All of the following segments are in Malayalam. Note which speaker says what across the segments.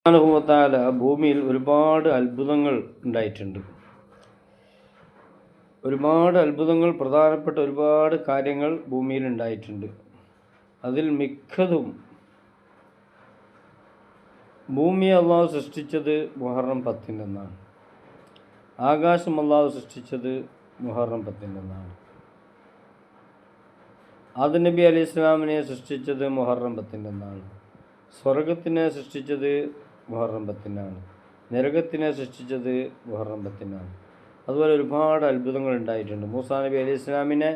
Speaker 1: സുബ്ഹാനഹു ഭൂമിയിൽ ഒരുപാട് അത്ഭുതങ്ങൾ ഉണ്ടായിട്ടുണ്ട്. പ്രധാനപ്പെട്ട ഒരുപാട് കാര്യങ്ങൾ ഭൂമിയിൽ ഉണ്ടായിട്ടുണ്ട്. അതിൽ മിക്കതും ഭൂമിയെ അള്ളാഹു സൃഷ്ടിച്ചത് മുഹറം 10 ആകാശം അള്ളാഹു സൃഷ്ടിച്ചത് മുഹറം 10 ആദം നബി അലൈഹി ഇസ്ലാമിനെ സൃഷ്ടിച്ചത് മുഹറം 10 സ്വർഗത്തിനെ സൃഷ്ടിച്ചത് മുഹറം 10 നരകത്തിനെ സൃഷ്ടിച്ചത് മുഹറം 10 അതുപോലെ ഒരുപാട് അത്ഭുതങ്ങൾ ഉണ്ടായിട്ടുണ്ട്. മൂസാ നബി അലൈഹി ഇസ്ലാമിനെ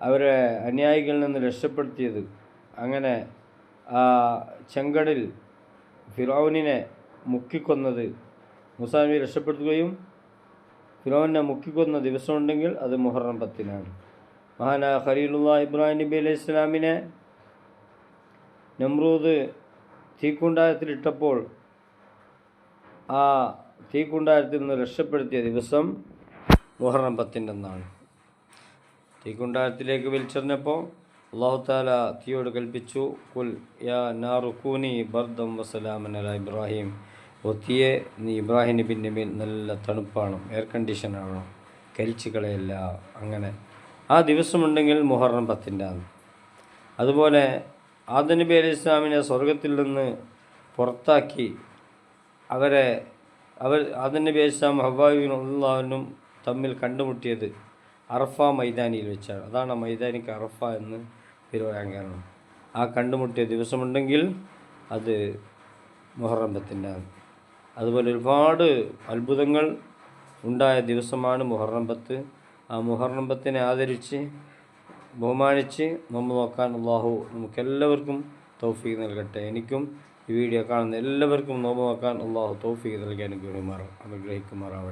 Speaker 1: അവരെ അനുയായികളിൽ നിന്ന് രക്ഷപ്പെടുത്തിയത്, അങ്ങനെ ആ ചെങ്കടലിൽ ഫിറൗനിനെ മുക്കിക്കൊന്നത്, മൂസാ നബി രക്ഷപ്പെടുത്തുകയും ഫിറൗനെ മുക്കിക്കൊന്ന ദിവസമുണ്ടെങ്കിൽ അത് മുഹറം 10 മഹാനായ ഖലീലുള്ളാഹി ഇബ്രാഹിം നബി അലൈഹി ഇസ്ലാമിനെ നമ്രൂദ് തീക്കുണ്ടാരത്തിലിട്ടപ്പോൾ ആ തീക്കുണ്ടാരത്തിൽ നിന്ന് രക്ഷപ്പെടുത്തിയ ദിവസം മുഹറം 10 തീക്കുണ്ടാരത്തിലേക്ക് വലിച്ചെറിഞ്ഞപ്പോൾ അല്ലാഹു തആല തീയോട് കൽപ്പിച്ചു, ഖുൽ യാ നാറു കൂനി ബർദം വസലാമൻ അലാ ഇബ്രാഹിം, ഓ തീയെ നീ ഇബ്രാഹിം നബിൻ്റെ മേൽ നല്ല തണുപ്പാണ്, എയർ കണ്ടീഷനാണോ, കരിച്ചു കളയല്ല. അങ്ങനെ ആ ദിവസമുണ്ടെങ്കിൽ മുഹറം 10 അതുപോലെ ആദം നബി അലൈഹി ഇസ്ലാമിനെ സ്വർഗത്തിൽ നിന്ന് പുറത്താക്കി ആദം നബി അലൈഹി ഇസ്ലാം ഹവ്വായും തമ്മിൽ കണ്ടുമുട്ടിയത് അറഫ മൈതാനിയിൽ വെച്ചാണ്. അതാണ് മൈതാനിക്ക് അറഫ എന്ന് പേര് പറയാൻ കാരണം. ആ കണ്ടുമുട്ടിയ ദിവസമുണ്ടെങ്കിൽ അത് മുഹറം 10 അതുപോലെ ഒരുപാട് അത്ഭുതങ്ങൾ ഉണ്ടായ ദിവസമാണ് മുഹറം 10. ആ മുഹറം 10 ആദരിച്ച് ബഹുമാനിച്ച് നോമ്പ് നോക്കാൻ അള്ളാഹു നമുക്കെല്ലാവർക്കും തൗഫീഖ് നൽകട്ടെ. എനിക്കും ഈ വീഡിയോ കാണുന്ന എല്ലാവർക്കും നോമ്പ് നോക്കാൻ അള്ളാഹു തൗഫീഖ് നൽകി അനുഗ്രഹിക്കുമാറാവട്ടെ.